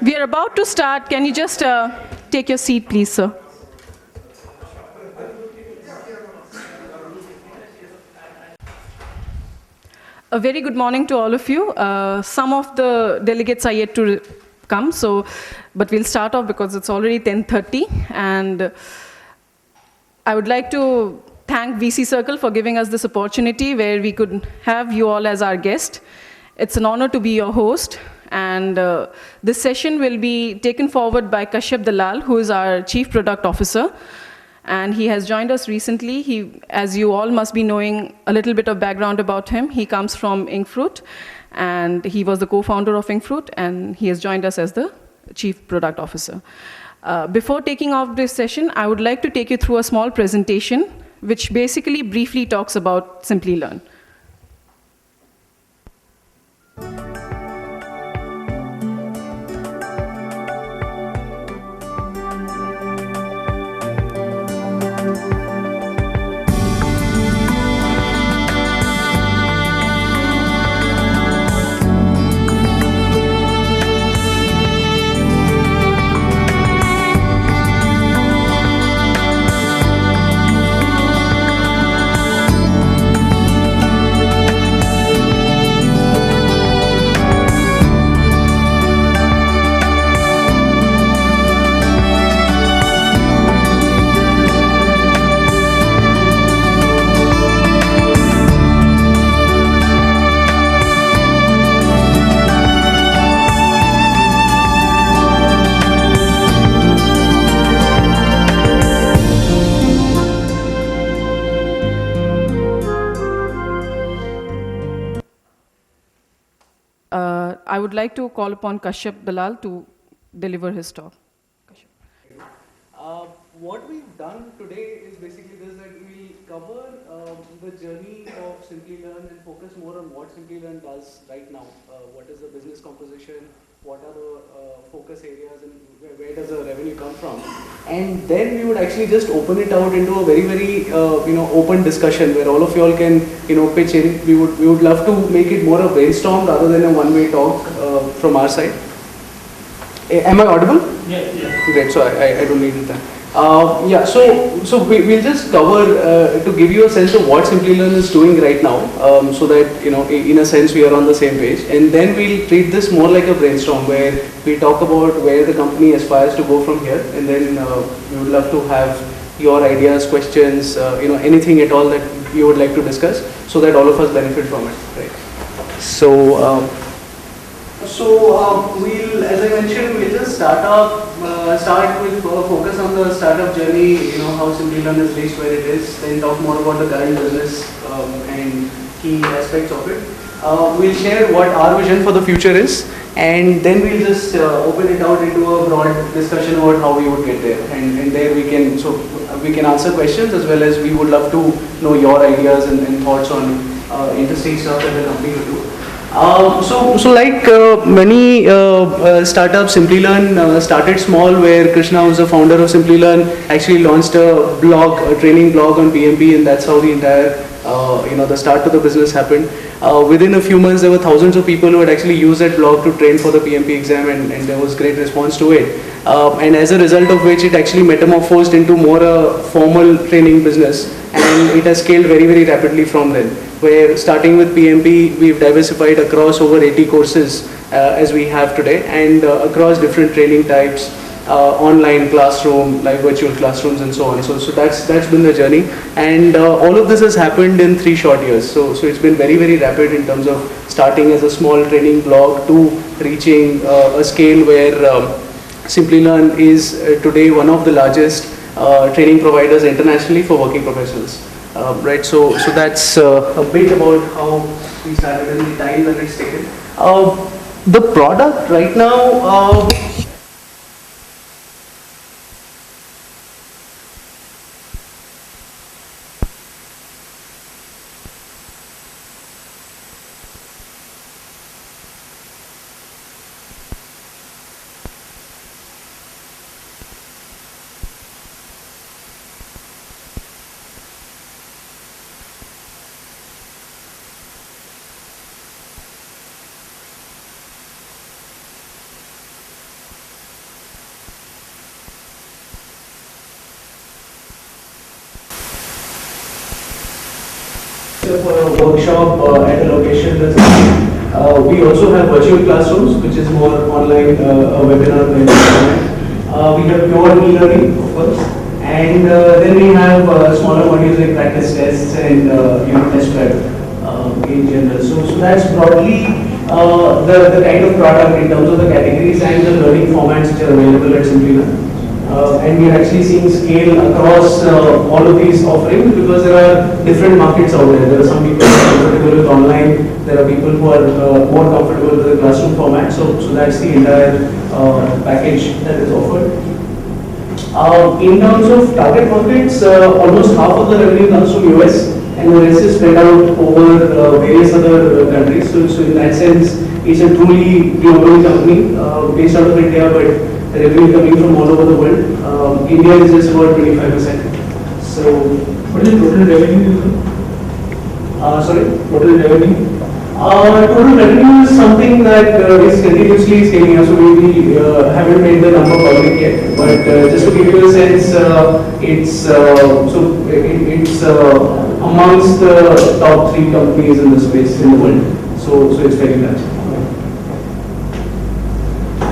We are about to start. Can you just take your seat, please, sir? A very good morning to all of you. Some of the delegates are yet to come, but we'll start off because it's already 10:30, and I would like to thank VC Circle for giving us this opportunity where we could have you all as our guest. It's an honor to be your host, and this session will be taken forward by Kashyap Dalal, who is our Chief Product Officer, and he has joined us recently. As you all must be knowing a little bit of background about him, he comes from Inkfruit, and he was the co-founder of Inkfruit, and he has joined us as the Chief Product Officer. Before taking off this session, I would like to take you through a small presentation, which basically briefly talks about Simplilearn. I would like to call upon Kashyap Dalal to deliver his talk. What we've done today is basically this, that we'll cover the journey of Simplilearn and focus more on what Simplilearn does right now. What is the business composition, what are the focus areas, and where does the revenue come from. And then we would actually just open it out into a very open discussion where all of you all can pitch in. We would love to make it more a brainstorm rather than a one-way talk from our side. Am I audible? Yeah. Great, so I don't need it then. So we'll just cover to give you a sense of what Simplilearn is doing right now, so that in a sense we are on the same page, and then we'll treat this more like a brainstorm where we talk about where the company aspires to go from here, and then we would love to have your ideas, questions, anything at all that you would like to discuss, so that all of us benefit from it, right? So we'll, as I mentioned, we'll just start with focus on the startup journey, how Simplilearn has reached where it is, then talk more about the current business and key aspects of it. We'll share what our vision for the future is, and then we'll just open it out into a broad discussion about how we would get there, and there we can answer questions, as well as we would love to know your ideas and thoughts on interesting stuff that the company will do. So like many startups, Simplilearn started small, where Krishna, who's the founder of Simplilearn, actually launched a blog, a training blog on PMP, and that's how the entire the start of the business happened. Within a few months, there were thousands of people who had actually used that blog to train for the PMP exam, and there was great response to it. And as a result of which, it actually metamorphosed into more a formal training business, and it has scaled very rapidly from then. Where starting with PMP, we've diversified across over 80 courses as we have today, and across different training types, online classroom, live virtual classrooms, and so on. So that's been the journey, and all of this has happened in 3 short years. So it's been very rapid in terms of starting as a small training blog to reaching a scale where Simplilearn is today one of the largest training providers internationally for working professionals. Right, so that's a bit about how we started and the time that it's taken. The product right now, for a workshop at a location that's we also have virtual classrooms, which is more online a webinar kind of format. We have pure e-learning, of course, and then we have smaller modules like practice tests and test prep in general. So that's broadly the kind of product in terms of the categories and the learning formats which are available at Simplilearn. And we are actually seeing scale across all of these offerings because there are different markets out there. There are some people who are comfortable with online, there are people who are more comfortable with the classroom format, so that's the entire package that is offered. In terms of target markets, almost half of the revenue comes from US and the rest is spread out over various other countries. So in that sense, it's a truly global company based out of India, but revenue coming from all over the world. India is just about 25%. So, what is the total revenue? Sorry? What is the revenue? Total revenue is something that is continuously scaling up, so we haven't made the number public yet. But just to give you a sense, it's amongst the top 3 companies in the space in the world. So it's very large.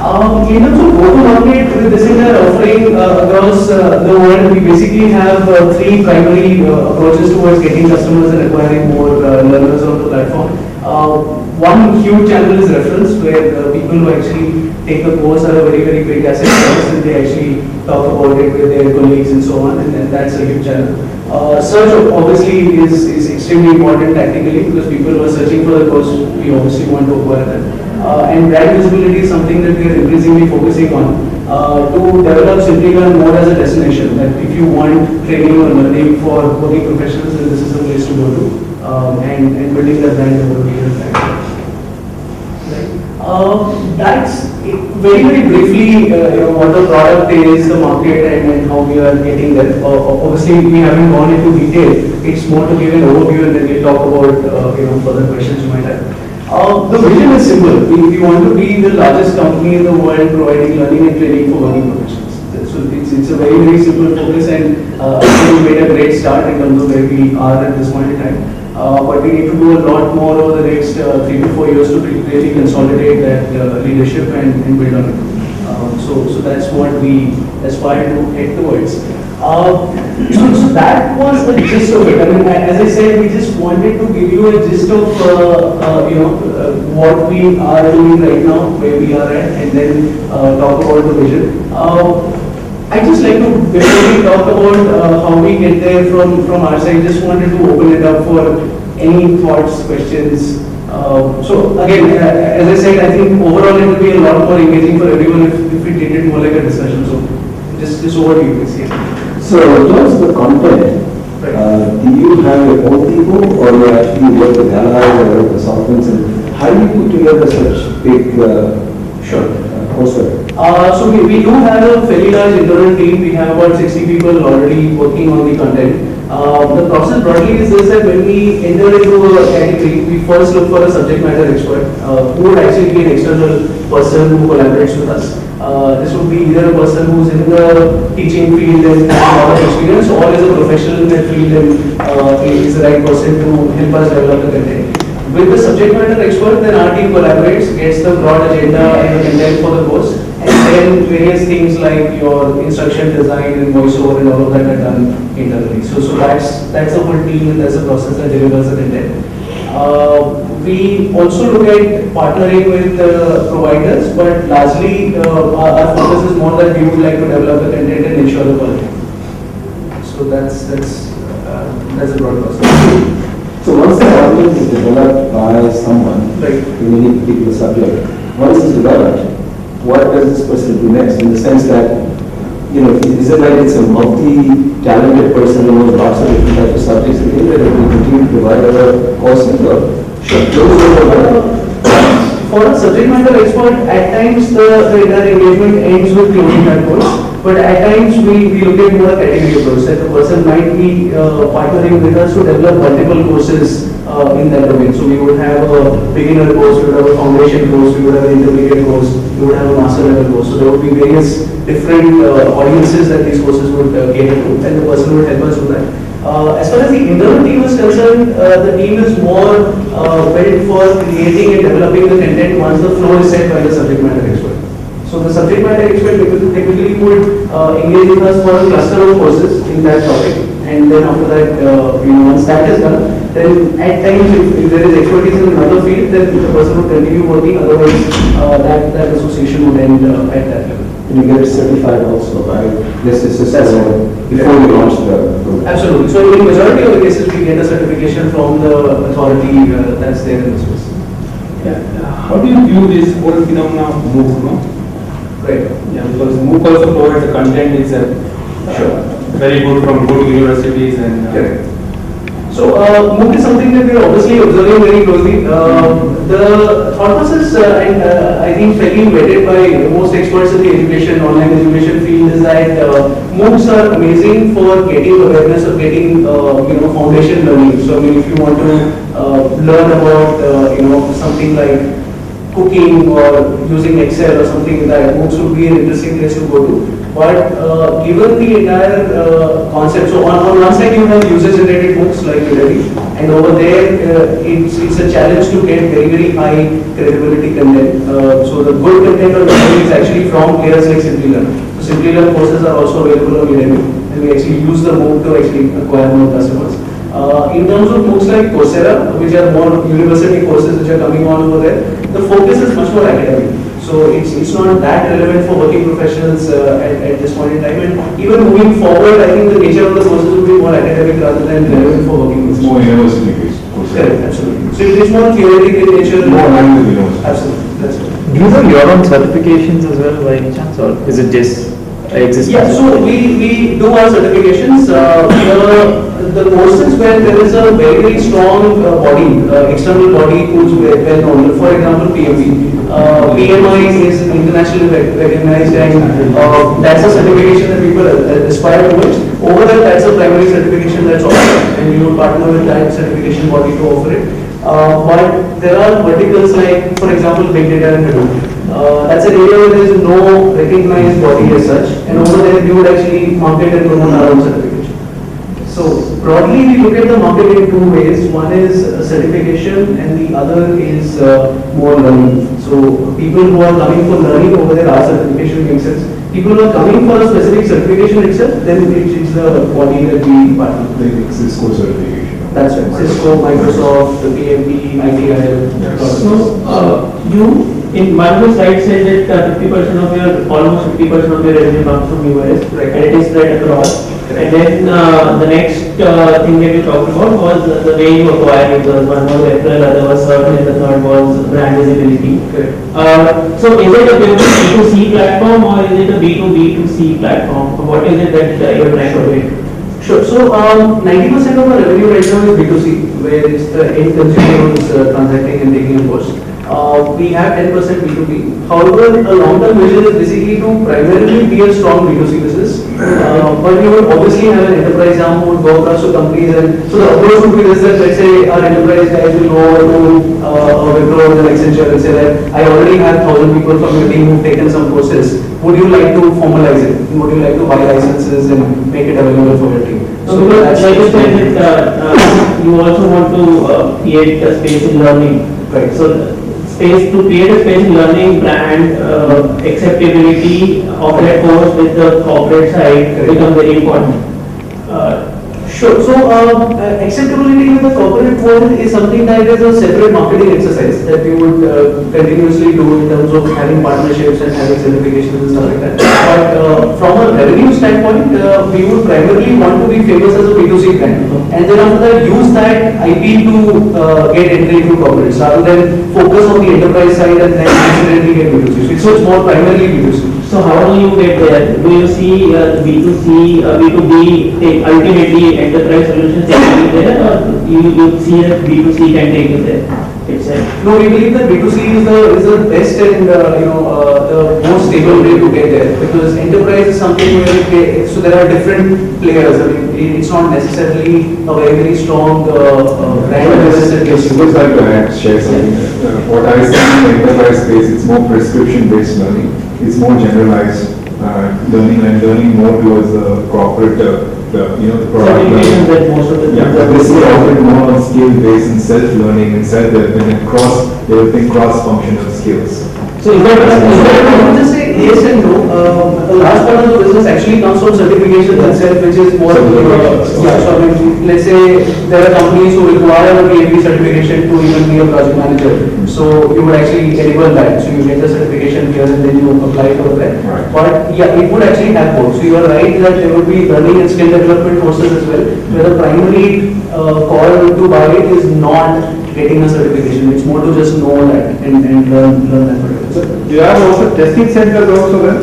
In terms of go-to-market with this entire offering across the world, we basically have 3 primary approaches towards getting customers and acquiring more learners on the platform. One huge channel is reference, where people who actually take the course are a very, very big asset for us, and they actually talk about it with their colleagues and so on, and that's a huge channel. Search obviously is extremely important tactically because people who are searching for the course, we obviously want to acquire them. And brand visibility is something that we are increasingly focusing on to develop Simplilearn more as a destination. That if you want training or learning for working professionals, then this is the place to go to, and building that brand over a period of time. That's very, very briefly what the product is, the market, and how we are getting there. Obviously, we haven't gone into detail. It's more to give an overview, and then we'll talk about further questions you might have. The vision is simple. We want to be the largest company in the world providing learning and training for working professionals. So it's a very, very simple focus, and I think we made a great start in terms of where we are at this point in time. But we need to do a lot more over the next 3 to 4 years to really consolidate that leadership and build on it. So that's what we aspire to head towards. So that was the gist of it. I mean, as I said, we just wanted to give you a gist of what we are doing right now, where we are at, and then talk about the vision. I just like to, before we talk about how we get there from our side, just wanted to open it up for any thoughts, questions. So again, as I said, I think overall it will be a lot more engaging for everyone if we did it more like a discussion. So just over to you, please. So in terms of the content, do you have your own people, or you actually work with allies or with consultants, and how do you put together such big coursework? So we do have a fairly large internal team. We have about 60 people already working on the content. The process broadly is this: that when we enter into a category, we first look for a subject matter expert who would actually be an external person who collaborates with us. This would be either a person who's in the teaching field and has a lot of experience, or is a professional in that field and is the right person to help us develop the content. With the subject matter expert, then our team collaborates, gets the broad agenda and the content for the course, and then various things like your instruction design and voiceover and all of that are done internally. So that's the whole team, and that's the process that delivers the content. We also look at partnering with providers, but largely our focus is more that we would like to develop the content and ensure the quality. So that's a broad process. So once the audience is developed by someone in any particular subject, once it's developed, what does this person do next? In the sense that, is it like it's a multi-talented person who knows lots of different types of subjects, and that it will continue to provide other courses? For a subject matter expert, at times the entire engagement ends with closing that course. But at times we look at more category approach, that the person might be partnering with us to develop multiple courses in that domain. So we would have a beginner course, we would have a foundation course, we would have an intermediate course, we would have a master level course. So there would be various different audiences that these courses would cater to, and the person would help us with that. As far as the internal team is concerned, the team is more built for creating and developing the content once the flow is set by the subject matter expert. So the subject matter expert typically would engage with us for a cluster of courses in that topic, and then after that, once that is done, then at times if there is expertise in another field, then the person would continue working. Otherwise, that association would end at that level. And you get certified also, right? This is before you launch the program. Absolutely. So in majority of the cases, we get a certification from the authority that's there in the space. Yeah. How do you view this whole phenomenon of MOOC, no? Right. Yeah, because MOOC also provides the content is very good from good universities and. Correct. So MOOC is something that we are obviously observing very closely. The thought process, and I think fairly vetted by most experts in the online education field, is that MOOCs are amazing for getting awareness or getting foundation learning. So I mean, if you want to learn about something like cooking or using Excel or something like that, MOOCs would be an interesting place to go to. But given the entire concept, so on one side you have user-generated MOOCs like Udemy, and over there it's a challenge to get very, very high credibility content. So the good content on Udemy is actually from players like Simplilearn. So Simplilearn courses are also available on Udemy, and we actually use the MOOC to actually acquire more customers. In terms of MOOCs like Coursera, which are more university courses which are coming on over there, the focus is much more academic. So it's not that relevant for working professionals at this point in time. And even moving forward, I think the nature of the courses will be more academic rather than relevant for working It's professionals. more university based. Correct, absolutely. So it is more theoretic in nature. More aligned with university. Absolutely, that's right. Do you have your own certifications as well by any chance, or is it just existing? Yeah, so we do our certifications. The courses where there is a very, very strong body, external body who's well known. For example, PMP. PMI is internationally recognized, and that's a certification that people aspire towards. Over there, that's a primary certification that's offered, and you partner with that certification body to offer it. But there are verticals like, for example, big data and Hadoop. That's an area where there is no recognized body as such, and over there we would actually market and promote our own certification. So broadly, we look at the market in two ways. One is certification, and the other is more learning. So people who are coming for learning, over there, our certification makes sense. People who are coming for a specific certification itself, then it's the body that we partner with. Like Cisco certification. That's right. Cisco, Microsoft, the PMP, ITIL. So you in one of the slides said that 50% of your, almost 50% of your revenue comes from US, Right. and it is spread across. And then the next thing that you talked about was the way you acquire users. One was referral, other was search, and the third was brand visibility. So is it a B2C platform or is it a B2B2C platform? What is it that you're trying to do? Sure. So 90% of our revenue right now is B2C, where it's the end consumer who's transacting and taking a course. We have 10% B2B. However, a long-term vision is basically to primarily be a strong B2C business. But we would obviously have an enterprise arm who would go across to companies, and so the approach would be this: that let's say our enterprise guys will go over to Wipro or Accenture and say that I already have 1,000 people from your team who've taken some courses. Would you like to formalize it? Would you like to buy licenses and make it available for your team? So because like you said that you also want to create a space in learning. Right. So to create a space in learning, brand acceptability of that course with the corporate side become very important. Sure. So acceptability with the corporate world is something that is a separate marketing exercise that we would continuously do in terms of having partnerships and having certifications and stuff like that. But from a revenue standpoint, we would primarily want to be famous as a B2C brand, and then after that use that IP to get entry into corporates rather than focus on the enterprise side and then incidentally get B2C. So it's more primarily B2C. So how do you get there? Do you see B2C, B2B, ultimately enterprise solutions can be there, or you see that B2C can take you there itself? No, we believe that B2C is the best and the most stable way to get there, because enterprise is something where so there are different players. I mean, it's not necessarily a very, very strong brand business that gets I would like to share something. What I see in the enterprise space, it's more prescription-based learning. It's more generalized learning and learning more towards the corporate the product. Certifications that most of the Yeah, but this is often more on skill based and self-learning and self-development and developing cross-functional skills. So is that I would just say yes and no. A large part of the business actually comes from certification itself, which is more. Yeah, so I mean, let's say there are companies who require a PMP certification to even be a project manager. So you would actually enable that. So you get the certification here and then you apply for that. Right. But yeah, it would actually have both. So you are right that there would be learning and skill development courses as well, where the primary call to buy it is not getting a certification. It's more to just know that and learn that particular. Do you have also testing centers also then?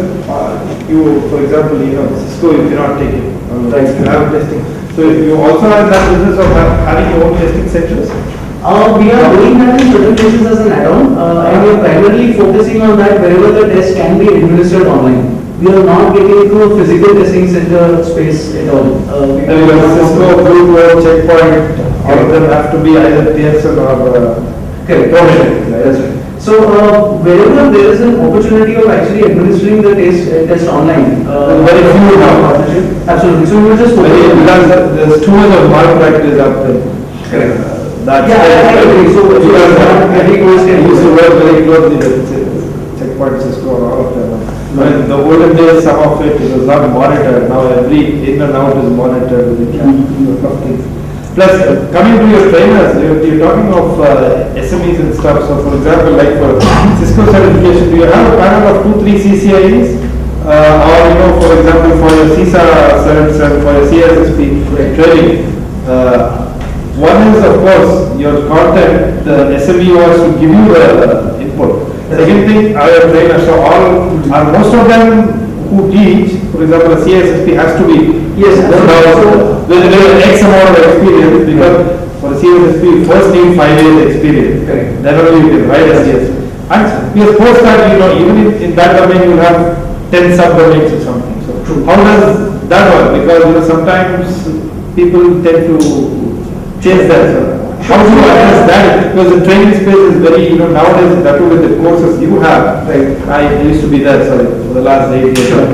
For example, Cisco, you cannot take it. Right. You have testing. So you also have that business of having your own testing centers? We are doing that in certain cases as an add-on, and we are primarily focusing on that wherever the test can be administered online. We are not getting into a physical testing center space at all. Because Cisco, Blue, Checkpoint, all of them have to be either TSL or Correct. That's right. So wherever there is an opportunity of actually administering the test online, very few now. Absolutely. So we will just because there's too much of malpractice out there. Correct. That's Yeah, I agree. So because every course I can used to work very closely with Checkpoint, Cisco, and all of them. When the olden days, some of it was not monitored. Now every in and out is monitored with the camera. Plus, coming to your trainers, you're talking of SMEs and stuff. So, for example, like for Cisco certification, do you have a panel of 2-3 CCIEs? Or, for example, for your CISA certs and for your CSSP training? One is, of course, your content, the SME wants to give you the input. Second thing, are your trainers. So, most of them who teach, for example, a CSSP has to be Yes, with X amount of experience, because for a CSSP, first need 5 years experience. Correct. Then only you can write a CSSP. And we are post that, even in that domain you have 10 subdomains or something. So how does that work? Because sometimes people tend to change that. So how do you address that? Because the training space is very, nowadays, that too with the courses you have. Right. I used to be there, for the last 8 years. Sure.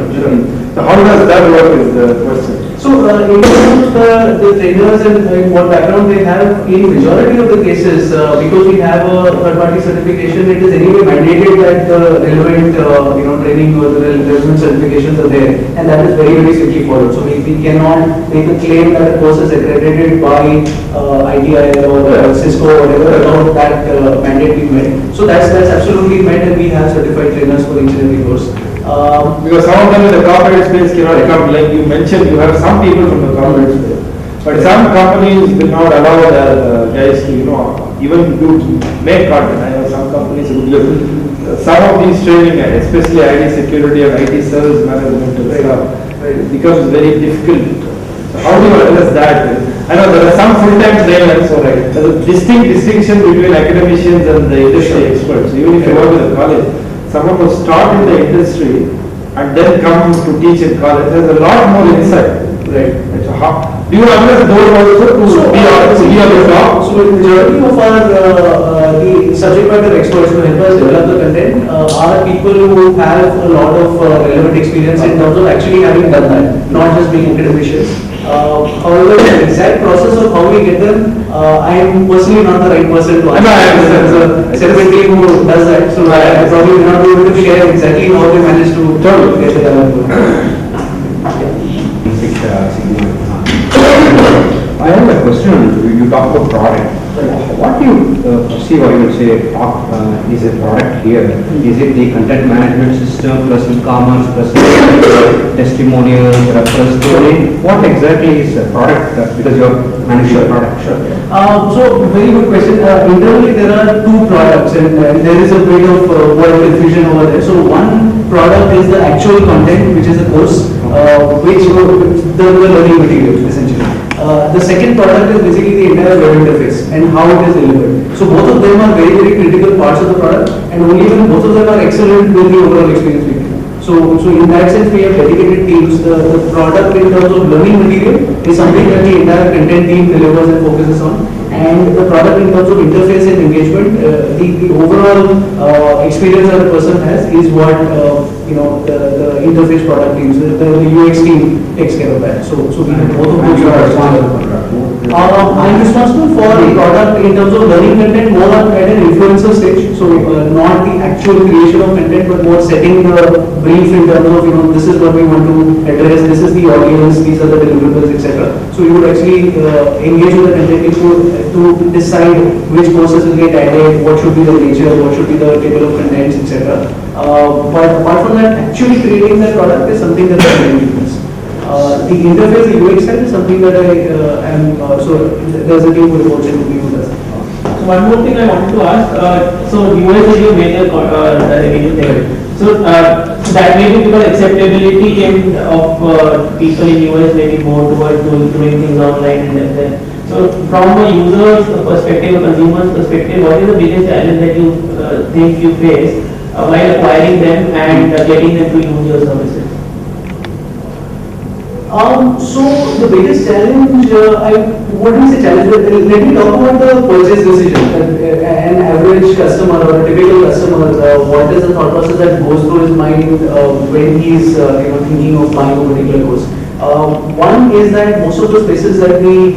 So how does that work is the question. So, in terms of the trainers and what background they have, in majority of the cases, because we have a third-party certification, it is anyway mandated that the relevant, training or the relevant certifications are there, and that is very, very strictly followed. So, we cannot make a claim that a course is accredited by ITI or Cisco or whatever about that mandate being met. So, that's absolutely met, and we have certified trainers for each and every course. Because some of them in the corporate space cannot come, like you mentioned, you have some people from the corporate space. But some companies will not allow their guys to, even make content. I know some companies who do some of these training, especially IT security and IT service management and stuff, it becomes very difficult. So how do you address that? I know there are some full-time trainers, so right. There's a distinct distinction between academicians and the industry experts. So even if you work with a college, someone who start in the industry and then come to teach in college has a lot more insight. Right. So how do you address those also to be on the top? So the majority of our the subject matter experts who help us develop the content are people who have a lot of relevant experience in terms of actually having done that, not just being academicians. However, the exact process of how we get them, I am personally not the right person to answer. As a secretary who does that, so I probably will not be able to share exactly how they manage to get the talent. I have a question. You talk about product. What do you perceive or you would say is a product here? Is it the content management system plus e-commerce plus testimonials, reference to what exactly is a product? Because you are managing a product. Sure. So very good question. Internally there are two products and there is a bit of word confusion over there. So one product is the actual content, which is the course, which the learning material essentially. The second product is basically the entire web interface and how it is delivered. So both of them are very, very critical parts of the product, and only when both of them are excellent will the overall experience be good. So in that sense, we have dedicated teams. The product in terms of learning material is something that the entire content team delivers and focuses on. And the product in terms of interface and engagement, the overall experience that the person has is what the interface product teams, the UX team takes care of that. So we have both of those. I'm responsible for the product in terms of learning content more at an influencer stage. So not the actual creation of content, but more setting the brief in terms of this is what we want to address, this is the audience, these are the deliverables, etc. So you would actually engage with the content team to decide which courses will get added, what should be the nature, what should be the table of contents, etc. But apart from that, actually creating the product is something that I use. The interface, the UX side is something that I am, so there's a team who reports into me who does. So one more thing I wanted to ask, so US is your major revenue thing. So that may be because acceptability of people in US may be more towards doing things online and then. So from a user's perspective, a consumer's perspective, what is the biggest challenge that you think you face while acquiring them and getting them to use your services? So the biggest challenge, what do you say challenge? Let me talk about the purchase decision. An average customer or a typical customer, what is the thought process that goes through his mind when he's thinking of buying a particular course? One is that most of the spaces that we